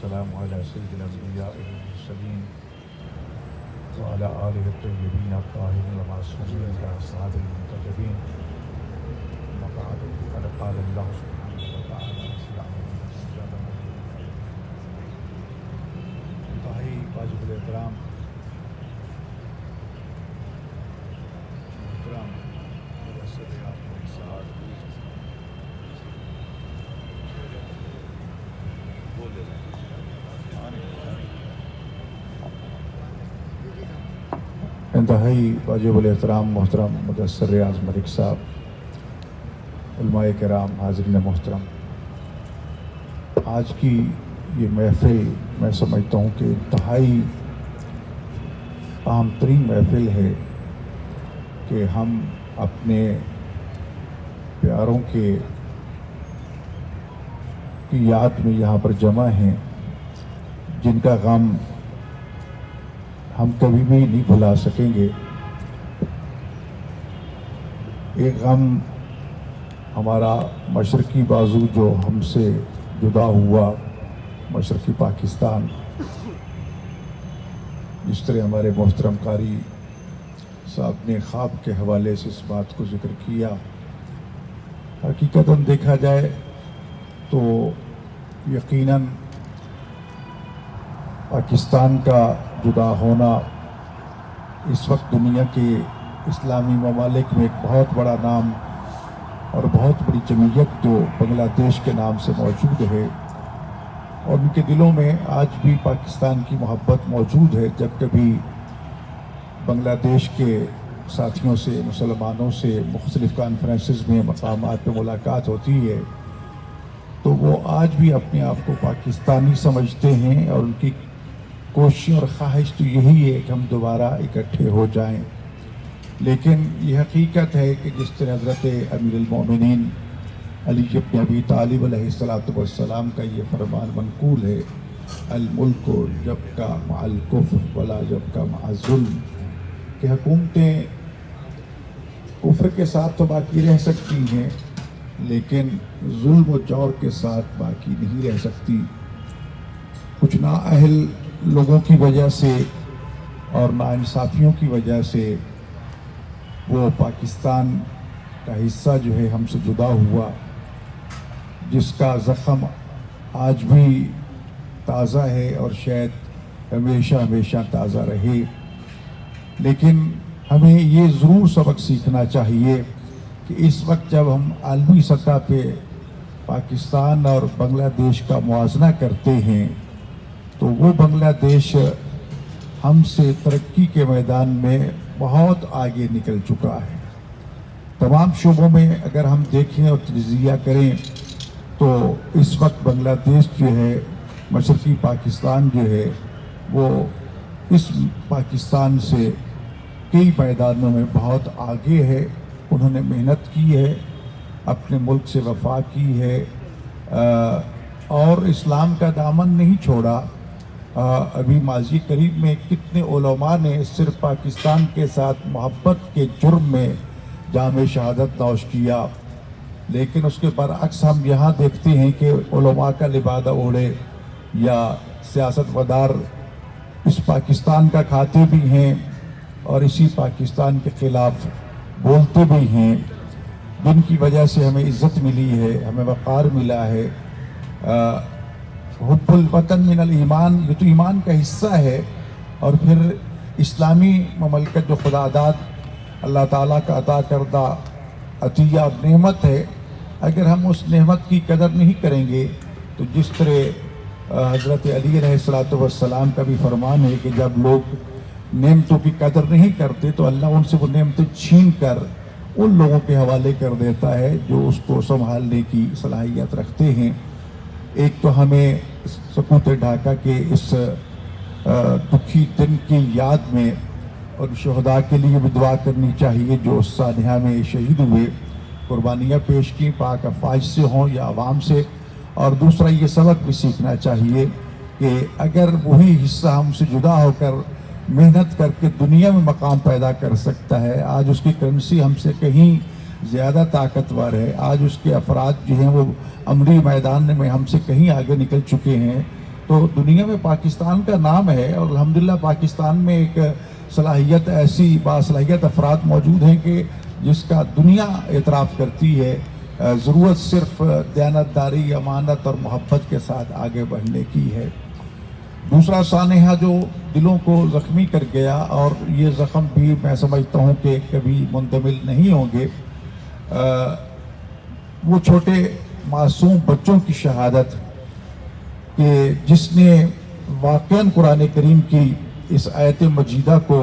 والسلام على سيد الأنبياء والمرسلين وعلى آله الطيبين الطاهرين المعصومين وأصحابه المنتجبين. أما بعد فقد قال الله سبحانه وتعالى انتہائی واجب الاحترام محترم مدثر ریاض ملک صاحب، علماء کرام، حاضرین محترم، آج کی یہ محفل میں سمجھتا ہوں کہ انتہائی اہم ترین محفل ہے کہ ہم اپنے پیاروں کی یاد میں یہاں پر جمع ہیں، جن کا غم ہم کبھی بھی نہیں بھلا سکیں گے۔ ایک غم ہمارا مشرقی بازو جو ہم سے جدا ہوا، مشرقی پاکستان، جس طرح ہمارے محترم قاری صاحب نے خواب کے حوالے سے اس بات کو ذکر کیا، حقیقتاً دیکھا جائے تو یقیناً پاکستان کا جدا ہونا اس وقت دنیا کے اسلامی ممالک میں ایک بہت بڑا نام اور بہت بڑی جمعیت جو بنگلہ دیش کے نام سے موجود ہے، اور ان کے دلوں میں آج بھی پاکستان کی محبت موجود ہے۔ جب کبھی بنگلہ دیش کے ساتھیوں سے، مسلمانوں سے مختلف کانفرنسز میں، مقامات پہ ملاقات ہوتی ہے تو وہ آج بھی اپنے آپ کو پاکستانی سمجھتے ہیں، اور ان کی کوشش اور خواہش تو یہی ہے کہ ہم دوبارہ اکٹھے ہو جائیں۔ لیکن یہ حقیقت ہے کہ جس طرح حضرت امیر المومنین علی بن ابی طالب علیہ السلام کا یہ فرمان منقول ہے، الملک جب کا مع الکفر ولا جب کا مع الظلم، کہ حکومتیں کفر کے ساتھ تو باقی رہ سکتی ہیں لیکن ظلم و جور کے ساتھ باقی نہیں رہ سکتی۔ کچھ نااہل لوگوں کی وجہ سے اور ناانصافیوں کی وجہ سے وہ پاکستان کا حصہ جو ہے ہم سے جدا ہوا، جس کا زخم آج بھی تازہ ہے اور شاید ہمیشہ ہمیشہ تازہ رہے۔ لیکن ہمیں یہ ضرور سبق سیکھنا چاہیے کہ اس وقت جب ہم عالمی سطح پہ پاکستان اور بنگلہ دیش کا موازنہ کرتے ہیں تو وہ بنگلہ دیش ہم سے ترقی کے میدان میں بہت آگے نکل چکا ہے۔ تمام شعبوں میں اگر ہم دیکھیں اور تجزیہ کریں تو اس وقت بنگلہ دیش جو ہے، مشرقی پاکستان جو ہے، وہ اس پاکستان سے کئی میدانوں میں بہت آگے ہے۔ انہوں نے محنت کی ہے، اپنے ملک سے وفا کی ہے، اور اسلام کا دامن نہیں چھوڑا۔ ابھی ماضی قریب میں کتنے علماء نے صرف پاکستان کے ساتھ محبت کے جرم میں جام شہادت نوش کیا، لیکن اس کے برعکس ہم یہاں دیکھتے ہیں کہ علماء کا لبادہ اوڑھے یا سیاست مدار اس پاکستان کا کھاتے بھی ہیں اور اسی پاکستان کے خلاف بولتے بھی ہیں، جن کی وجہ سے ہمیں عزت ملی ہے، ہمیں وقار ملا ہے۔ حب الوطن من الایمان، یہ تو ایمان کا حصہ ہے، اور پھر اسلامی مملکت جو خدا داد اللہ تعالیٰ کا عطا کردہ عطیہ اور نعمت ہے، اگر ہم اس نعمت کی قدر نہیں کریں گے تو جس طرح حضرت علی علیہ السلام کا بھی فرمان ہے کہ جب لوگ نعمتوں کی قدر نہیں کرتے تو اللہ ان سے وہ نعمتیں چھین کر ان لوگوں کے حوالے کر دیتا ہے جو اس کو سنبھالنے کی صلاحیت رکھتے ہیں۔ ایک تو ہمیں سقوط ڈھاکہ کے اس دکھی دن کی یاد میں اور شہداء کے لیے بھی دعا کرنی چاہیے جو اس سانحہ میں شہید ہوئے، قربانیاں پیش کی، پاک افواج سے ہوں یا عوام سے۔ اور دوسرا یہ سبق بھی سیکھنا چاہیے کہ اگر وہی حصہ ہم سے جدا ہو کر محنت کر کے دنیا میں مقام پیدا کر سکتا ہے، آج اس کی کرنسی ہم سے کہیں زیادہ طاقتور ہے، آج اس کے افراد جو ہیں وہ عملی میدان میں ہم سے کہیں آگے نکل چکے ہیں، تو دنیا میں پاکستان کا نام ہے، اور الحمدللہ پاکستان میں ایک صلاحیت ایسی باصلاحیت افراد موجود ہیں کہ جس کا دنیا اعتراف کرتی ہے۔ ضرورت صرف دیانتداری، امانت اور محبت کے ساتھ آگے بڑھنے کی ہے۔ دوسرا سانحہ جو دلوں کو زخمی کر گیا، اور یہ زخم بھی میں سمجھتا ہوں کہ کبھی منتمل نہیں ہوں گے، وہ چھوٹے معصوم بچوں کی شہادت کہ جس نے واقعاً قرآن کریم کی اس آیت مجیدہ کو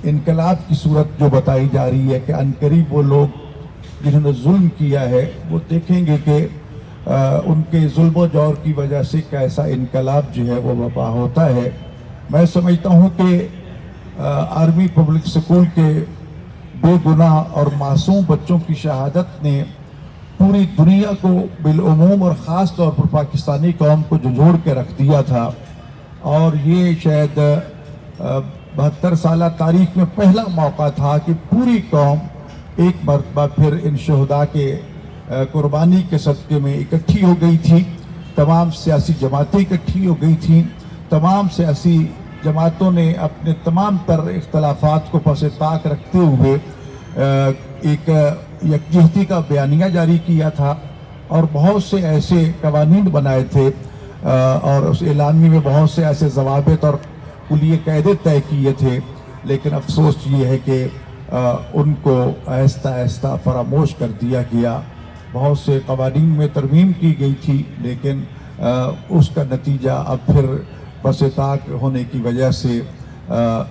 انقلاب کی صورت جو بتائی جا رہی ہے کہ عنقریب وہ لوگ جنہوں نے ظلم کیا ہے وہ دیکھیں گے کہ ان کے ظلم و جور کی وجہ سے کیسا انقلاب جو ہے وہ برپا ہوتا ہے۔ میں سمجھتا ہوں کہ آرمی پبلک سکول کے بے گناہ اور معصوم بچوں کی شہادت نے پوری دنیا کو بالعموم اور خاص طور پر پاکستانی قوم کو جھنجھوڑ کے رکھ دیا تھا، اور یہ شاید 72 سالہ تاریخ میں پہلا موقع تھا کہ پوری قوم ایک مرتبہ پھر ان شہداء کے قربانی کے صدقے میں اکٹھی ہو گئی تھی۔ تمام سیاسی جماعتیں اکٹھی ہو گئی تھیں، تمام سیاسی جماعتوں نے اپنے تمام تر اختلافات کو پس طاق رکھتے ہوئے ایک یکجہتی کا بیانیہ جاری کیا تھا، اور بہت سے ایسے قوانین بنائے تھے، اور اس اعلامیے میں بہت سے ایسے ضوابط اور کلیہ قاعدے طے کیے تھے، لیکن افسوس یہ ہے کہ ان کو آہستہ آہستہ فراموش کر دیا گیا۔ بہت سے قوانین میں ترمیم کی گئی تھی، لیکن اس کا نتیجہ اب پھر پس طاق ہونے کی وجہ سے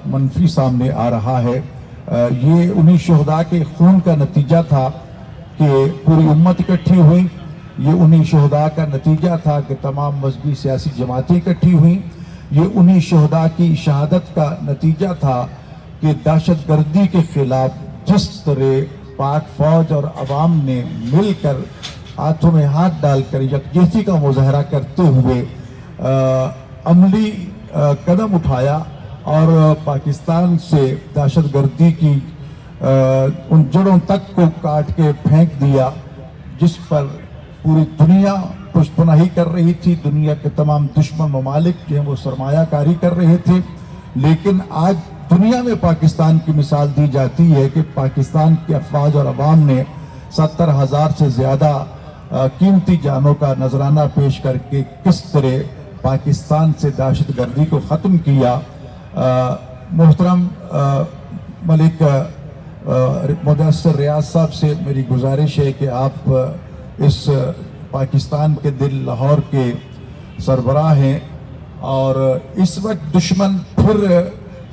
منفی سامنے آ رہا ہے۔ یہ انہی شہداء کے خون کا نتیجہ تھا کہ پوری امت اکٹھی ہوئی، یہ انہی شہداء کا نتیجہ تھا کہ تمام مذہبی سیاسی جماعتیں اکٹھی ہوئیں، یہ انہی شہداء کی شہادت کا نتیجہ تھا کہ دہشت گردی کے خلاف جس طرح پاک فوج اور عوام نے مل کر ہاتھوں میں ہاتھ ڈال کر یکجہتی کا مظاہرہ کرتے ہوئے عملی قدم اٹھایا اور پاکستان سے دہشت گردی کی ان جڑوں تک کو کاٹ کے پھینک دیا جس پر پوری دنیا پشت پناہی کر رہی تھی۔ دنیا کے تمام دشمن ممالک جو ہیں وہ سرمایہ کاری کر رہے تھے، لیکن آج دنیا میں پاکستان کی مثال دی جاتی ہے کہ پاکستان کے افواج اور عوام نے 70,000 سے زیادہ قیمتی جانوں کا نذرانہ پیش کر کے کس طرح پاکستان سے دہشت گردی کو ختم کیا۔ محترم ملک مدثر ریاض صاحب سے میری گزارش ہے کہ آپ اس پاکستان کے دل لاہور کے سربراہ ہیں، اور اس وقت دشمن پھر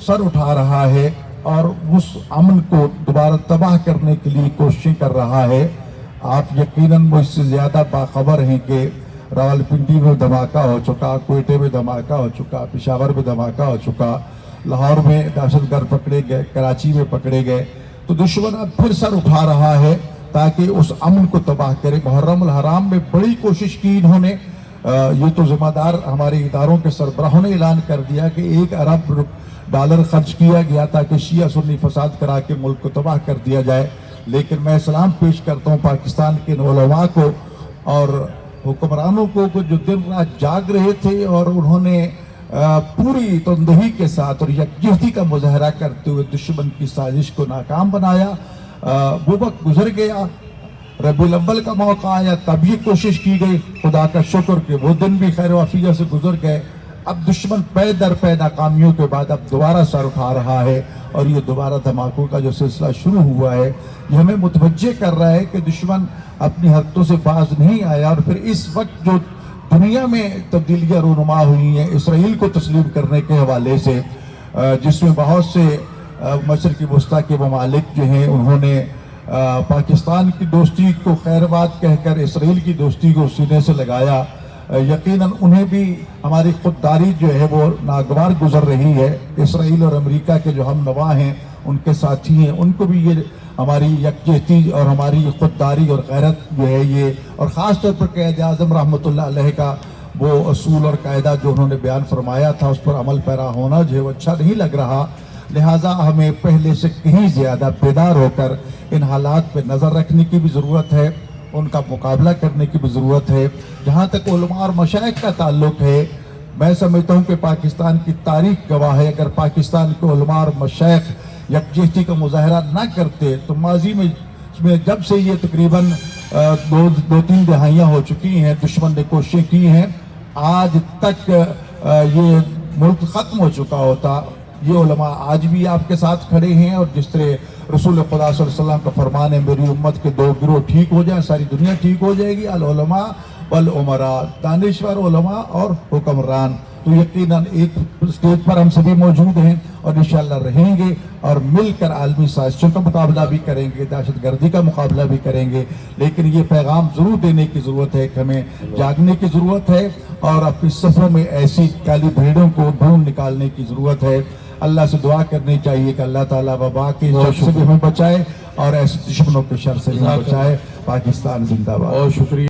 سر اٹھا رہا ہے اور اس امن کو دوبارہ تباہ کرنے کے لیے کوششیں کر رہا ہے۔ آپ یقیناً مجھ سے زیادہ باخبر ہیں کہ راولپنڈی میں دھماکہ ہو چکا، کوئٹے میں دھماکہ ہو چکا، پشاور میں دھماکہ ہو چکا، لاہور میں دہشت گرد پکڑے گئے، کراچی میں پکڑے گئے، تو دشمن اب پھر سر اٹھا رہا ہے تاکہ اس امن کو تباہ کرے۔ محرم الحرام میں بڑی کوشش کی انہوں نے، یہ تو ذمہ دار ہمارے اداروں کے سربراہوں نے اعلان کر دیا کہ $1 ارب خرچ کیا گیا تاکہ شیعہ سنی فساد کرا کے ملک کو تباہ کر دیا جائے، لیکن میں سلام پیش کرتا ہوں پاکستان کے علماء کو اور حکمرانوں کو جو دن رات جاگ رہے تھے اور انہوں نے پوری تندہی کے ساتھ اور یکجہتی کا مظاہرہ کرتے ہوئے دشمن کی سازش کو ناکام بنایا۔ وہ وقت گزر گیا، ربیع الاول کا موقع آیا تب یہ کوشش کی گئی، خدا کا شکر کہ وہ دن بھی خیر و عافیت سے گزر گئے۔ اب دشمن پے در پے ناکامیوں کے بعد اب دوبارہ سر اٹھا رہا ہے، اور یہ دوبارہ دھماکوں کا جو سلسلہ شروع ہوا ہے یہ ہمیں متوجہ کر رہا ہے کہ دشمن اپنی حرکتوں سے باز نہیں آیا۔ اور پھر اس وقت جو دنیا میں تبدیلیاں رونما ہوئی ہیں اسرائیل کو تسلیم کرنے کے حوالے سے، جس میں بہت سے مشرق وسطیٰ کے ممالک جو ہیں انہوں نے پاکستان کی دوستی کو خیر بات کہہ کر اسرائیل کی دوستی کو سینے سے لگایا، یقیناً انہیں بھی ہماری خودداری جو ہے وہ ناگوار گزر رہی ہے۔ اسرائیل اور امریکہ کے جو ہم نوا ہیں، ان کے ساتھی ہیں، ان کو بھی یہ ہماری یکجہتی اور ہماری خودداری اور غیرت جو ہے یہ، اور خاص طور پر قائد اعظم رحمۃ اللہ علیہ کا وہ اصول اور قاعدہ جو انہوں نے بیان فرمایا تھا اس پر عمل پیرا ہونا جو ہے وہ اچھا نہیں لگ رہا۔ لہٰذا ہمیں پہلے سے کہیں زیادہ بیدار ہو کر ان حالات پہ نظر رکھنے کی بھی ضرورت ہے، ان کا مقابلہ کرنے کی بھی ضرورت ہے. جہاں تک علماء اور مشائخ کا تعلق ہے، میں سمجھتا ہوں کہ پاکستان کی تاریخ گواہ ہے، اگر پاکستان کے علماء اور مشائخ یکجہتی کا مظاہرہ نہ کرتے تو ماضی میں جب سے یہ تقریباً دو تین دہائیاں ہو چکی ہیں، دشمن نے کوششیں کی ہیں، آج تک یہ ملک ختم ہو چکا ہوتا. یہ علماء آج بھی آپ کے ساتھ کھڑے ہیں، اور جس طرح رسول خدا صلی اللہ علیہ وسلم کا فرمان ہے میری امت کے دو گروہ ٹھیک ہو جائیں ساری دنیا ٹھیک ہو جائے گی، العلماء والعمراء، دانشور علماء اور حکمران. تو یقیناً ایک اسٹیج پر ہم سبھی موجود ہیں اور انشاءاللہ رہیں گے، اور مل کر عالمی سازشوں کا مقابلہ بھی کریں گے، دہشت گردی کا مقابلہ بھی کریں گے. لیکن یہ پیغام ضرور دینے کی ضرورت ہے کہ ہمیں جاگنے کی ضرورت ہے، اور اپنی صفوں میں ایسی کالی بھیڑوں کو ڈھونڈ نکالنے کی ضرورت ہے. اللہ سے دعا کرنی چاہیے کہ اللہ تعالیٰ وبا کے شر سے بھی ہمیں بچائے اور ایسے دشمنوں کے شر سے بھی بچائے. پاکستان زندہ باد. بہت شکریہ.